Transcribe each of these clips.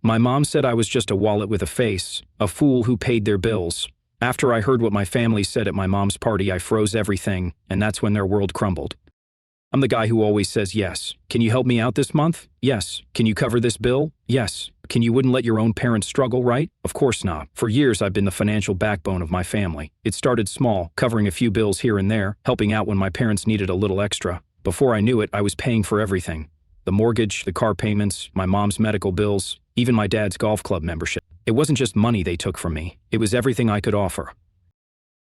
My mom said I was just a wallet with a face, a fool who paid their bills. After I heard what my family said at my mom's party, I froze everything, and that's when their world crumbled. I'm the guy who always says yes. Can you help me out this month? Yes. Can you cover this bill? Yes. Can you wouldn't let your own parents struggle, right? Of course not. For years, I've been the financial backbone of my family. It started small, covering a few bills here and there, helping out when my parents needed a little extra. Before I knew it, I was paying for everything. The mortgage, the car payments, my mom's medical bills, even my dad's golf club membership. It wasn't just money they took from me. It was everything I could offer.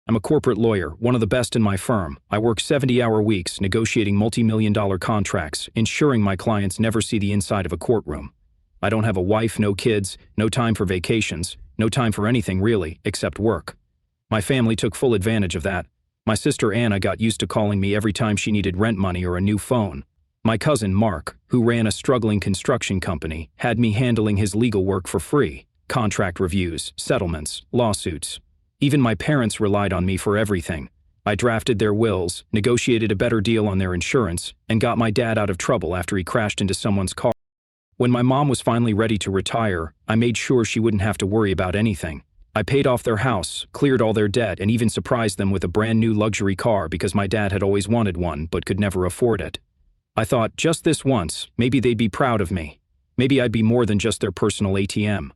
I'm a corporate lawyer, one of the best in my firm. I work 70-hour weeks, negotiating multi-million-dollar contracts, ensuring my clients never see the inside of a courtroom. I don't have a wife, no kids, no time for vacations, no time for anything really, except work. My family took full advantage of that. My sister Anna got used to calling me every time she needed rent money or a new phone. My cousin Mark, who ran a struggling construction company, had me handling his legal work for free. Contract reviews, settlements, lawsuits. Even my parents relied on me for everything. I drafted their wills, negotiated a better deal on their insurance, and got my dad out of trouble after he crashed into someone's car. When my mom was finally ready to retire, I made sure she wouldn't have to worry about anything. I paid off their house, cleared all their debt, and even surprised them with a brand new luxury car because my dad had always wanted one but could never afford it. I thought, just this once, maybe they'd be proud of me. Maybe I'd be more than just their personal ATM.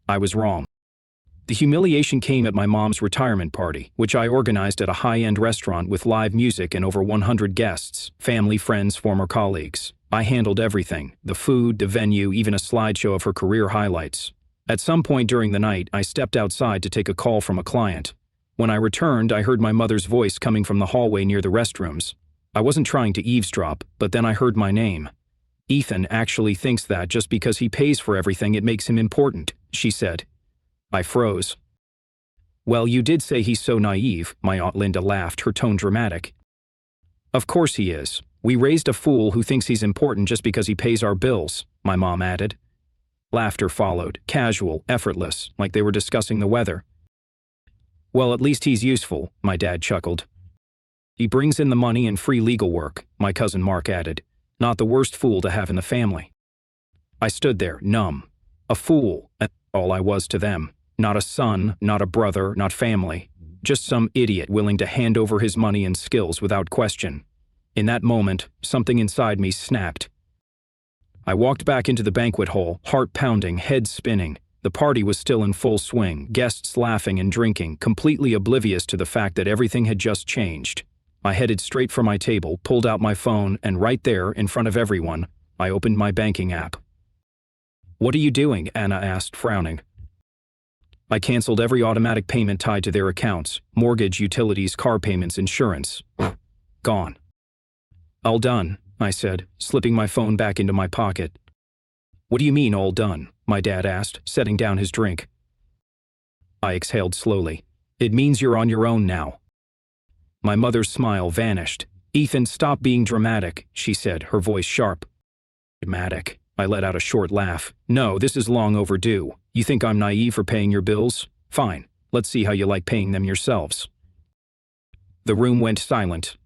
I was wrong. The humiliation came at my mom's retirement party, which I organized at a high-end restaurant with live music and over 100 guests, family, friends, former colleagues. I handled everything, the food, the venue, even a slideshow of her career highlights. At some point during the night, I stepped outside to take a call from a client. When I returned, I heard my mother's voice coming from the hallway near the restrooms. I wasn't trying to eavesdrop, but then I heard my name. "Ethan actually thinks that just because he pays for everything it makes him important," she said. I froze. "Well, you did say he's so naive," my Aunt Linda laughed, her tone dramatic. "Of course he is. We raised a fool who thinks he's important just because he pays our bills," my mom added. Laughter followed, casual, effortless, like they were discussing the weather. "Well, at least he's useful," my dad chuckled. "He brings in the money and free legal work," my cousin Mark added. "Not the worst fool to have in the family." I stood there, numb. A fool, and all I was to them. Not a son, not a brother, not family. Just some idiot willing to hand over his money and skills without question. In that moment, something inside me snapped. I walked back into the banquet hall, heart pounding, head spinning. The party was still in full swing, guests laughing and drinking, completely oblivious to the fact that everything had just changed. I headed straight for my table, pulled out my phone, and right there, in front of everyone, I opened my banking app. "What are you doing?" Anna asked, frowning. I canceled every automatic payment tied to their accounts: mortgage, utilities, car payments, insurance. Gone. "All done," I said, slipping my phone back into my pocket. "What do you mean, all done?" my dad asked, setting down his drink. I exhaled slowly. "It means you're on your own now." My mother's smile vanished. "Ethan, stop being dramatic," she said, her voice sharp. Dramatic. I let out a short laugh. "No, this is long overdue. You think I'm naive for paying your bills? Fine. Let's see how you like paying them yourselves." The room went silent.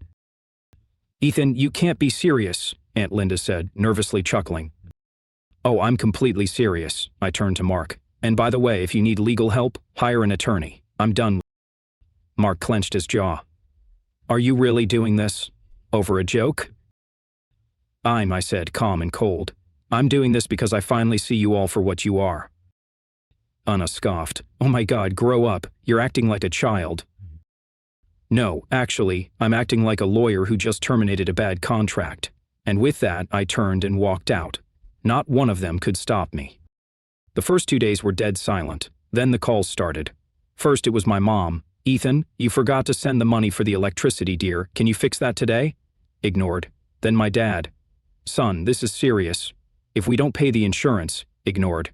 "Ethan, you can't be serious," Aunt Linda said, nervously chuckling. "Oh, I'm completely serious," I turned to Mark. "And by the way, if you need legal help, hire an attorney. I'm done." Mark clenched his jaw. "Are you really doing this? Over a joke?" I said, calm and cold. "I'm doing this because I finally see you all for what you are." Anna scoffed. "Oh my God, grow up. You're acting like a child." "No, actually, I'm acting like a lawyer who just terminated a bad contract." And with that, I turned and walked out. Not one of them could stop me. The first 2 days were dead silent. Then the calls started. First it was my mom. "Ethan, you forgot to send the money for the electricity, dear. Can you fix that today?" Ignored. Then my dad. "Son, this is serious. If we don't pay the insurance," ignored.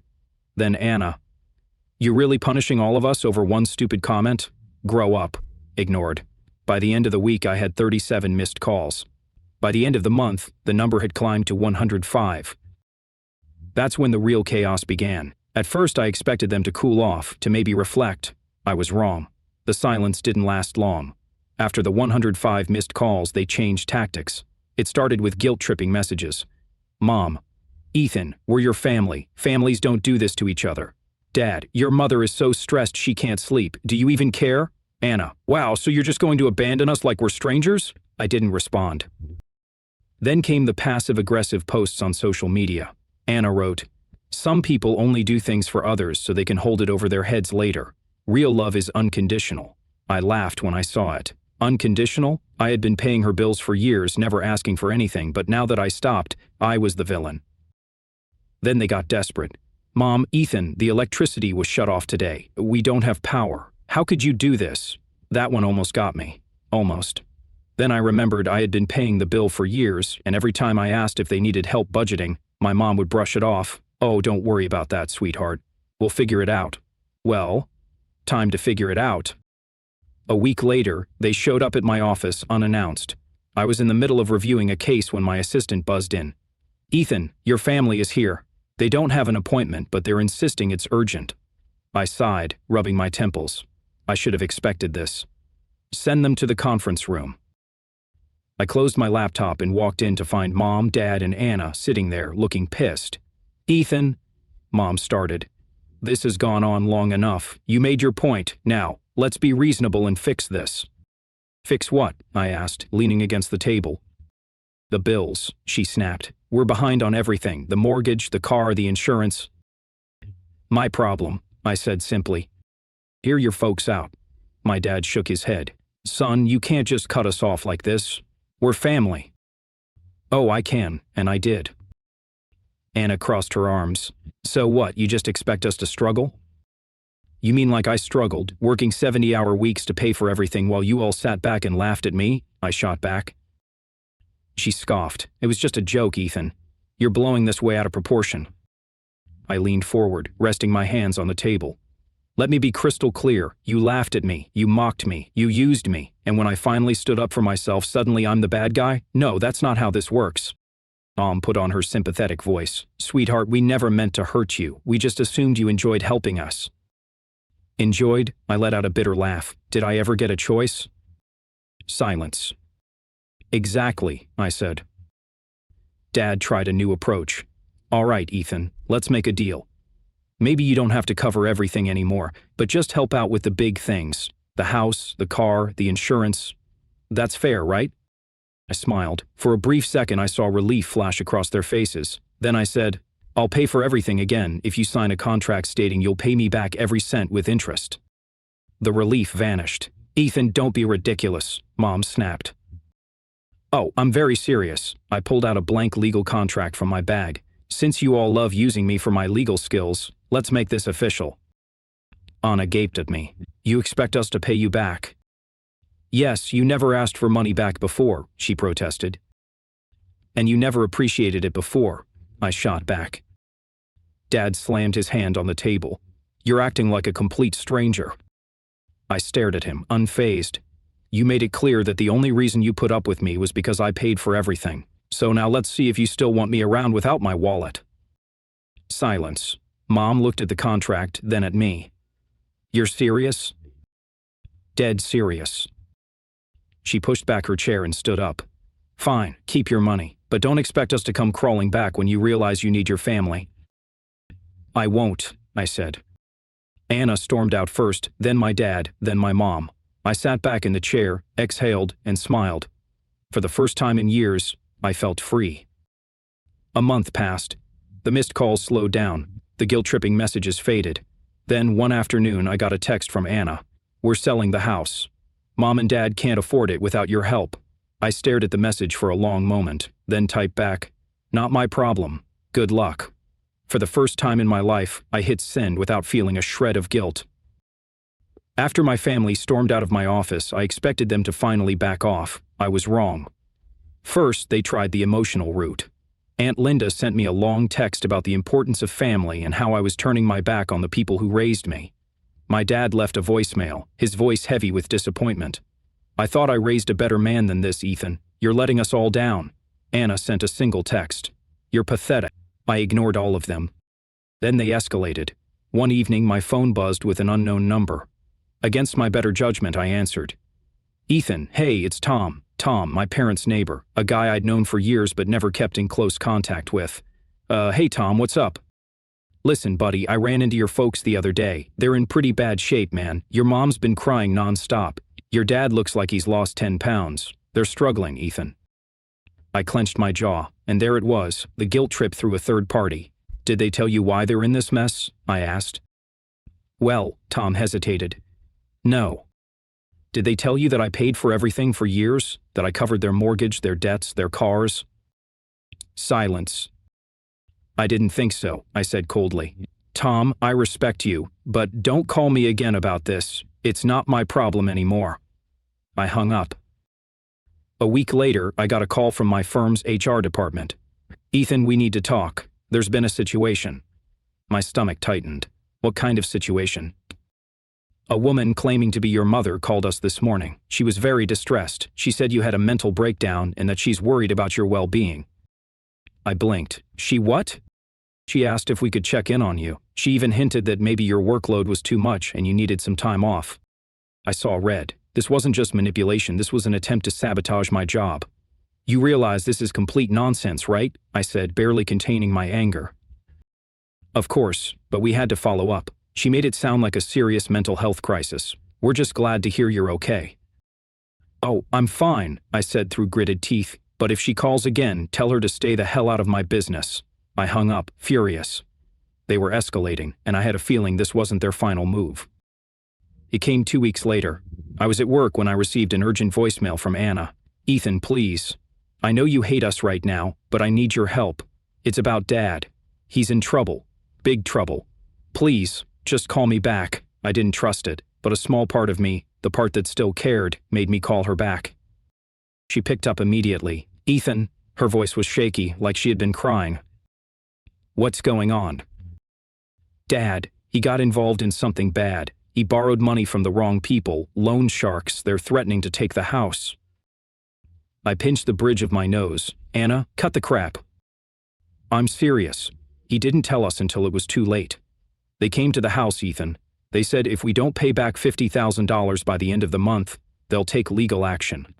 Then Anna. "You really punishing all of us over one stupid comment? Grow up," ignored. By the end of the week, I had 37 missed calls. By the end of the month, the number had climbed to 105. That's when the real chaos began. At first, I expected them to cool off, to maybe reflect. I was wrong. The silence didn't last long. After the 105 missed calls, they changed tactics. It started with guilt-tripping messages. "Mom, Ethan, we're your family. Families don't do this to each other. Dad, your mother is so stressed she can't sleep. Do you even care? Anna, wow, so you're just going to abandon us like we're strangers? I didn't respond. Then came the passive-aggressive posts on social media. Anna wrote, "Some people only do things for others so they can hold it over their heads later. Real love is unconditional." I laughed when I saw it. Unconditional? I had been paying her bills for years, never asking for anything, but now that I stopped, I was the villain. Then they got desperate. "Mom, Ethan, the electricity was shut off today. We don't have power. How could you do this?" That one almost got me. Almost. Then I remembered I had been paying the bill for years, and every time I asked if they needed help budgeting, my mom would brush it off. "Oh, don't worry about that, sweetheart. We'll figure it out." Well, time to figure it out. A week later, they showed up at my office unannounced. I was in the middle of reviewing a case when my assistant buzzed in. "Ethan, your family is here. They don't have an appointment, but they're insisting it's urgent." I sighed, rubbing my temples. I should have expected this. "Send them to the conference room." I closed my laptop and walked in to find Mom, Dad, and Anna sitting there, looking pissed. "Ethan," Mom started, "this has gone on long enough. You made your point. Now, let's be reasonable and fix this." "Fix what?" I asked, leaning against the table. "The bills," she snapped. "We're behind on everything, the mortgage, the car, the insurance." "My problem," I said simply. "Hear your folks out." My dad shook his head. "Son, you can't just cut us off like this. We're family." "Oh, I can, and I did." Anna crossed her arms. "So what, you just expect us to struggle?" "You mean like I struggled, working 70-hour weeks to pay for everything while you all sat back and laughed at me?" I shot back. She scoffed. "It was just a joke, Ethan. You're blowing this way out of proportion." I leaned forward, resting my hands on the table. "Let me be crystal clear. You laughed at me, you mocked me, you used me, and when I finally stood up for myself, suddenly I'm the bad guy? No, that's not how this works." Mom put on her sympathetic voice. "Sweetheart, we never meant to hurt you. We just assumed you enjoyed helping us." "Enjoyed?" I let out a bitter laugh. "Did I ever get a choice?" Silence. "Exactly," I said. Dad tried a new approach. "All right, Ethan, let's make a deal. Maybe you don't have to cover everything anymore, but just help out with the big things. The house, the car, the insurance. That's fair, right?" I smiled. For a brief second I saw relief flash across their faces. Then I said, "I'll pay for everything again if you sign a contract stating you'll pay me back every cent with interest." The relief vanished. "Ethan, don't be ridiculous," Mom snapped. "Oh, I'm very serious." I pulled out a blank legal contract from my bag. "Since you all love using me for my legal skills, let's make this official." Anna gaped at me. "You expect us to pay you back?" "Yes, you never asked for money back before," she protested. "And you never appreciated it before," I shot back. Dad slammed his hand on the table. "You're acting like a complete stranger." I stared at him, unfazed. "You made it clear that the only reason you put up with me was because I paid for everything. So now let's see if you still want me around without my wallet." Silence. Mom looked at the contract, then at me. "You're serious?" "Dead serious." She pushed back her chair and stood up. "Fine, keep your money, but don't expect us to come crawling back when you realize you need your family." "I won't," I said. Anna stormed out first, then my dad, then my mom. I sat back in the chair, exhaled, and smiled. For the first time in years, I felt free. A month passed. The missed calls slowed down. The guilt-tripping messages faded. Then, one afternoon, I got a text from Anna. "We're selling the house. Mom and Dad can't afford it without your help." I stared at the message for a long moment, then typed back, "Not my problem. Good luck." For the first time in my life, I hit send without feeling a shred of guilt. After my family stormed out of my office, I expected them to finally back off. I was wrong. First, they tried the emotional route. Aunt Linda sent me a long text about the importance of family and how I was turning my back on the people who raised me. My dad left a voicemail, his voice heavy with disappointment. "I thought I raised a better man than this, Ethan. You're letting us all down." Anna sent a single text. "You're pathetic." I ignored all of them. Then they escalated. One evening, my phone buzzed with an unknown number. Against my better judgment, I answered. "Ethan, hey, it's Tom. Tom, my parents' neighbor, a guy I'd known for years but never kept in close contact with. Hey Tom, what's up? Listen, buddy, I ran into your folks the other day. They're in pretty bad shape, man. Your mom's been crying nonstop. Your dad looks like he's lost 10 pounds. They're struggling, Ethan. I clenched my jaw, and there it was, the guilt trip through a third party. Did they tell you why they're in this mess? I asked. Well, Tom hesitated. No. Did they tell you that I paid for everything for years? That I covered their mortgage, their debts, their cars? Silence. I didn't think so, I said coldly. Tom, I respect you, but don't call me again about this. It's not my problem anymore. I hung up. A week later, I got a call from my firm's HR department. Ethan, we need to talk. There's been a situation. My stomach tightened. What kind of situation? A woman claiming to be your mother called us this morning. She was very distressed. She said you had a mental breakdown and that she's worried about your well-being. I blinked. She what? She asked if we could check in on you. She even hinted that maybe your workload was too much and you needed some time off. I saw red. This wasn't just manipulation, this was an attempt to sabotage my job. You realize this is complete nonsense, right? I said, barely containing my anger. Of course, but we had to follow up. She made it sound like a serious mental health crisis. We're just glad to hear you're okay. Oh, I'm fine, I said through gritted teeth, but if she calls again, tell her to stay the hell out of my business. I hung up, furious. They were escalating, and I had a feeling this wasn't their final move. It came 2 weeks later. I was at work when I received an urgent voicemail from Anna. Ethan, please. I know you hate us right now, but I need your help. It's about Dad. He's in trouble. Big trouble. Please, just call me back. I didn't trust it, but a small part of me, the part that still cared, made me call her back. She picked up immediately. Ethan, her voice was shaky, like she had been crying. What's going on? Dad, he got involved in something bad. He borrowed money from the wrong people, loan sharks. They're threatening to take the house. I pinched the bridge of my nose. Anna, cut the crap. I'm serious. He didn't tell us until it was too late. They came to the house, Ethan. They said if we don't pay back $50,000 by the end of the month, they'll take legal action.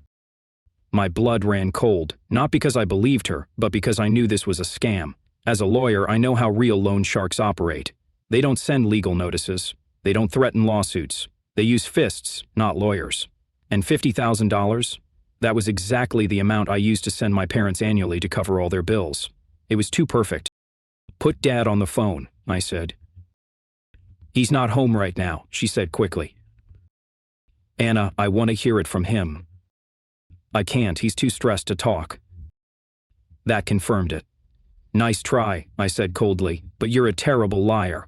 My blood ran cold, not because I believed her, but because I knew this was a scam. As a lawyer, I know how real loan sharks operate. They don't send legal notices. They don't threaten lawsuits. They use fists, not lawyers. And $50,000? That was exactly the amount I used to send my parents annually to cover all their bills. It was too perfect. Put Dad on the phone, I said. He's not home right now, she said quickly. Anna, I want to hear it from him. I can't, he's too stressed to talk. That confirmed it. Nice try, I said coldly, but you're a terrible liar.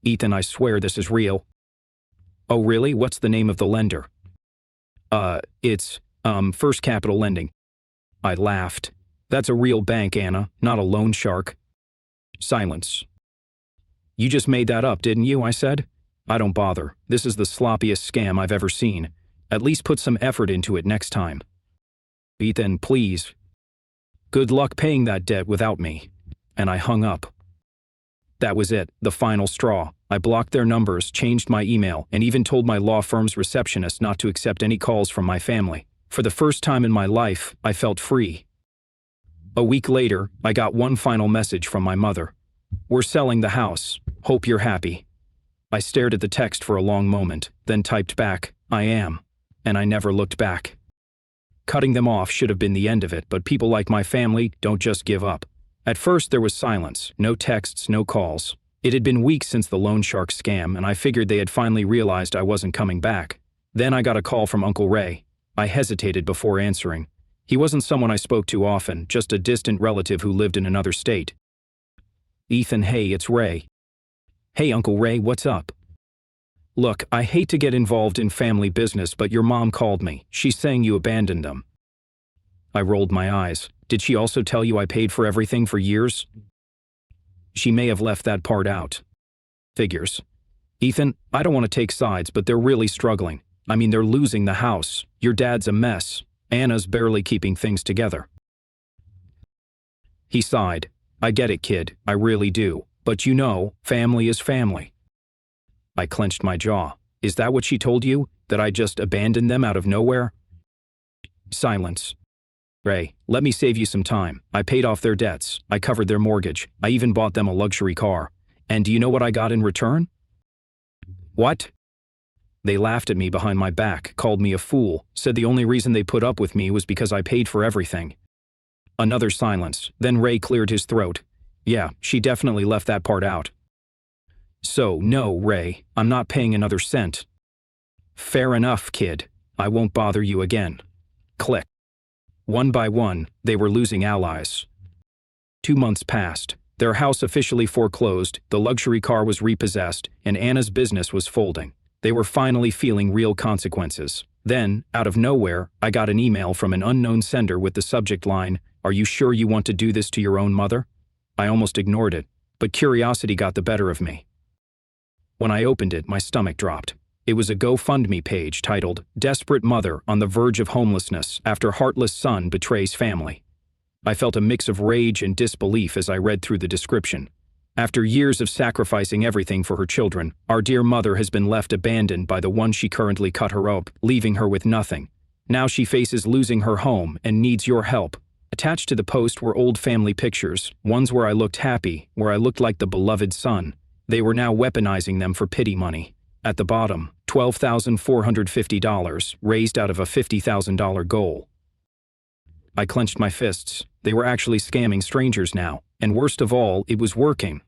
Ethan, I swear this is real. Oh really? What's the name of the lender? It's First Capital Lending. I laughed. That's a real bank, Anna, not a loan shark. Silence. You just made that up, didn't you? I said. I don't bother. This is the sloppiest scam I've ever seen. At least put some effort into it next time. Ethan, please. Good luck paying that debt without me. And I hung up. That was it, the final straw. I blocked their numbers, changed my email, and even told my law firm's receptionist not to accept any calls from my family. For the first time in my life, I felt free. A week later, I got one final message from my mother. We're selling the house. Hope you're happy. I stared at the text for a long moment, then typed back, I am. And I never looked back. Cutting them off should have been the end of it, but people like my family don't just give up. At first there was silence, no texts, no calls. It had been weeks since the loan shark scam, and I figured they had finally realized I wasn't coming back. Then I got a call from Uncle Ray. I hesitated before answering. He wasn't someone I spoke to often, just a distant relative who lived in another state. Ethan, hey, it's Ray. Hey, Uncle Ray, what's up? Look, I hate to get involved in family business, but your mom called me. She's saying you abandoned them. I rolled my eyes. Did she also tell you I paid for everything for years? She may have left that part out. Figures. Ethan, I don't want to take sides, but they're really struggling. I mean, they're losing the house. Your dad's a mess. Anna's barely keeping things together. He sighed. I get it, kid. I really do. But you know, family is family. I clenched my jaw. Is that what she told you? That I just abandoned them out of nowhere? Silence. Ray, let me save you some time. I paid off their debts. I covered their mortgage. I even bought them a luxury car. And do you know what I got in return? What? They laughed at me behind my back, called me a fool, said the only reason they put up with me was because I paid for everything. Another silence. Then Ray cleared his throat. Yeah, she definitely left that part out. So, no, Ray, I'm not paying another cent. Fair enough, kid. I won't bother you again. Click. One by one, they were losing allies. 2 months passed. Their house officially foreclosed, the luxury car was repossessed, and Anna's business was folding. They were finally feeling real consequences. Then, out of nowhere, I got an email from an unknown sender with the subject line, "Are you sure you want to do this to your own mother?" I almost ignored it, but curiosity got the better of me. When I opened it, my stomach dropped. It was a GoFundMe page titled, "Desperate Mother on the Verge of Homelessness After Heartless Son Betrays Family." I felt a mix of rage and disbelief as I read through the description. After years of sacrificing everything for her children, our dear mother has been left abandoned by the one she currently cut her up, leaving her with nothing. Now she faces losing her home and needs your help. Attached to the post were old family pictures, ones where I looked happy, where I looked like the beloved son. They were now weaponizing them for pity money. At the bottom, $12,450, raised out of a $50,000 goal. I clenched my fists. They were actually scamming strangers now, and worst of all, it was working.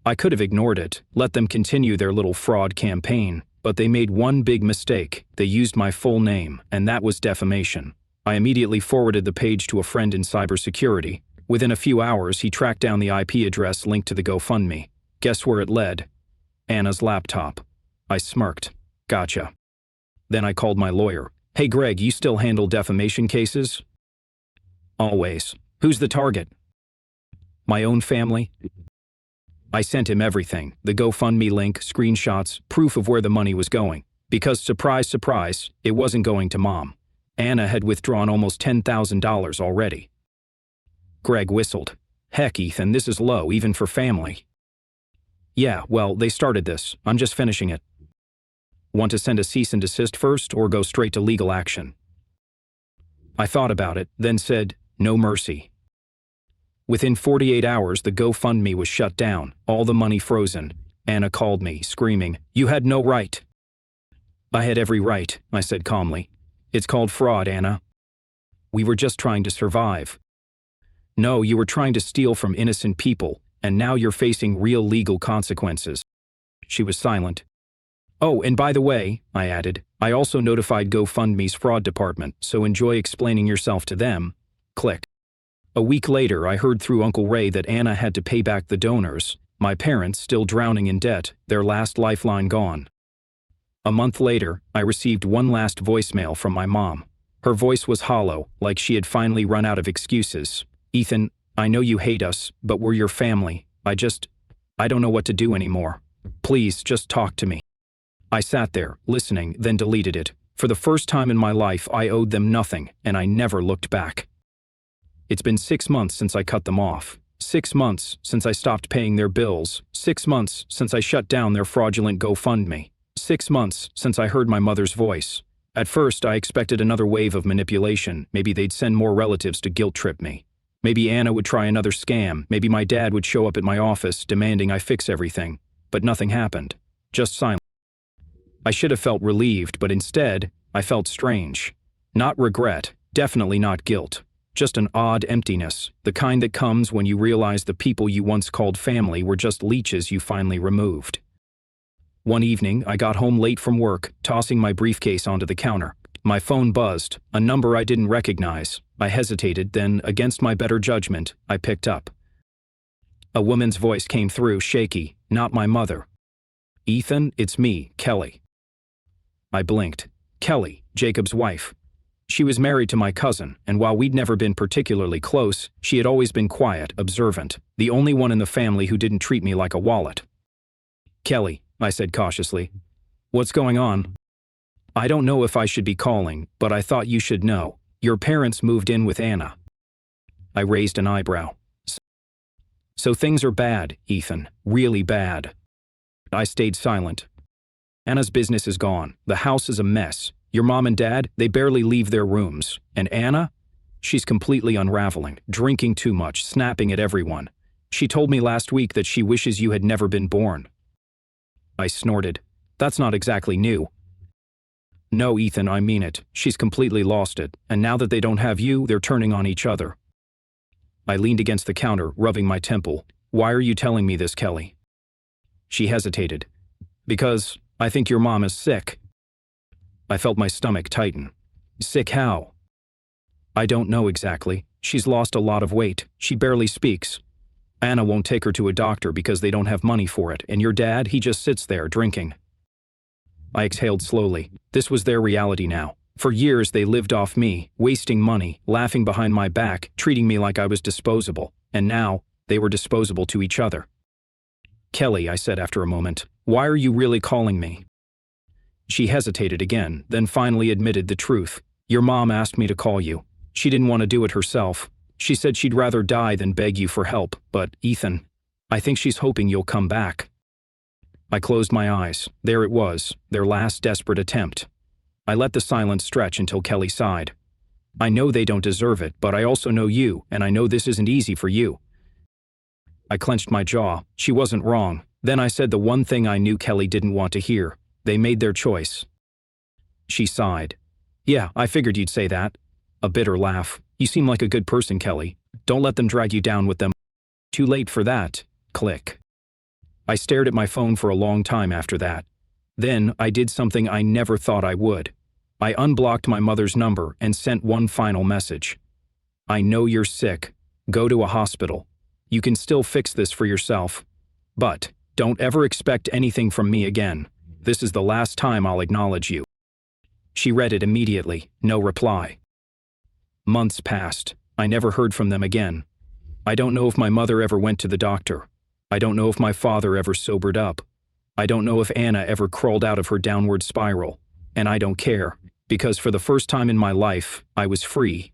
I could have ignored it, let them continue their little fraud campaign, but they made one big mistake. They used my full name, and that was defamation. I immediately forwarded the page to a friend in cybersecurity. Within a few hours, he tracked down the IP address linked to the GoFundMe. Guess where it led? Anna's laptop. I smirked. Gotcha. Then I called my lawyer. Hey Greg, you still handle defamation cases? Always. Who's the target? My own family? I sent him everything, the GoFundMe link, screenshots, proof of where the money was going. Because surprise, surprise, it wasn't going to Mom. Anna had withdrawn almost $10,000 already. Greg whistled. Heck, Ethan, this is low, even for family. Yeah, well, they started this. I'm just finishing it. Want to send a cease and desist first, or go straight to legal action? I thought about it, then said, no mercy. Within 48 hours, the GoFundMe was shut down, all the money frozen. Anna called me, screaming, "You had no right." I had every right, I said calmly. It's called fraud, Anna. We were just trying to survive. No, you were trying to steal from innocent people, and now you're facing real legal consequences. She was silent. Oh, and by the way, I added, I also notified GoFundMe's fraud department, so enjoy explaining yourself to them. Click. A week later, I heard through Uncle Ray that Anna had to pay back the donors, my parents still drowning in debt, their last lifeline gone. A month later, I received one last voicemail from my mom. Her voice was hollow, like she had finally run out of excuses. Ethan, I know you hate us, but we're your family. I don't know what to do anymore. Please, just talk to me. I sat there, listening, then deleted it. For the first time in my life, I owed them nothing, and I never looked back. It's been 6 months since I cut them off. 6 months since I stopped paying their bills. 6 months since I shut down their fraudulent GoFundMe. 6 months since I heard my mother's voice. At first, I expected another wave of manipulation. Maybe they'd send more relatives to guilt-trip me. Maybe Anna would try another scam. Maybe my dad would show up at my office demanding I fix everything. But nothing happened. Just silence. I should have felt relieved, but instead, I felt strange. Not regret, definitely not guilt. Just an odd emptiness, the kind that comes when you realize the people you once called family were just leeches you finally removed. One evening, I got home late from work, tossing my briefcase onto the counter. My phone buzzed, a number I didn't recognize. I hesitated, then, against my better judgment, I picked up. A woman's voice came through, shaky, not my mother. Ethan, it's me, Kelly. I blinked. Kelly, Jacob's wife. She was married to my cousin, and while we'd never been particularly close, she had always been quiet, observant, the only one in the family who didn't treat me like a wallet. Kelly, I said cautiously. What's going on? I don't know if I should be calling, but I thought you should know. Your parents moved in with Anna. I raised an eyebrow. So things are bad, Ethan, really bad. I stayed silent. Anna's business is gone. The house is a mess. Your mom and dad, they barely leave their rooms. And Anna? She's completely unraveling, drinking too much, snapping at everyone. She told me last week that she wishes you had never been born. I snorted. That's not exactly new. No, Ethan, I mean it. She's completely lost it, and now that they don't have you, they're turning on each other. I leaned against the counter, rubbing my temple. Why are you telling me this, Kelly? She hesitated. Because I think your mom is sick. I felt my stomach tighten. Sick how? I don't know exactly. She's lost a lot of weight. She barely speaks. Anna won't take her to a doctor because they don't have money for it, and your dad, he just sits there drinking. I exhaled slowly. This was their reality now. For years they lived off me, wasting money, laughing behind my back, treating me like I was disposable, and now they were disposable to each other. Kelly, I said after a moment, why are you really calling me? She hesitated again, then finally admitted the truth. Your mom asked me to call you. She didn't want to do it herself. She said she'd rather die than beg you for help, but, Ethan, I think she's hoping you'll come back. I closed my eyes. There it was, their last desperate attempt. I let the silence stretch until Kelly sighed. I know they don't deserve it, but I also know you, and I know this isn't easy for you. I clenched my jaw. She wasn't wrong. Then I said the one thing I knew Kelly didn't want to hear. They made their choice. She sighed. Yeah, I figured you'd say that. A bitter laugh. You seem like a good person, Kelly. Don't let them drag you down with them. Too late for that. Click. I stared at my phone for a long time after that. Then I did something I never thought I would. I unblocked my mother's number and sent one final message. I know you're sick. Go to a hospital. You can still fix this for yourself. But don't ever expect anything from me again. This is the last time I'll acknowledge you. She read it immediately. No reply. Months passed. I never heard from them again. I don't know if my mother ever went to the doctor. I don't know if my father ever sobered up. I don't know if Anna ever crawled out of her downward spiral. And I don't care, because for the first time in my life, I was free.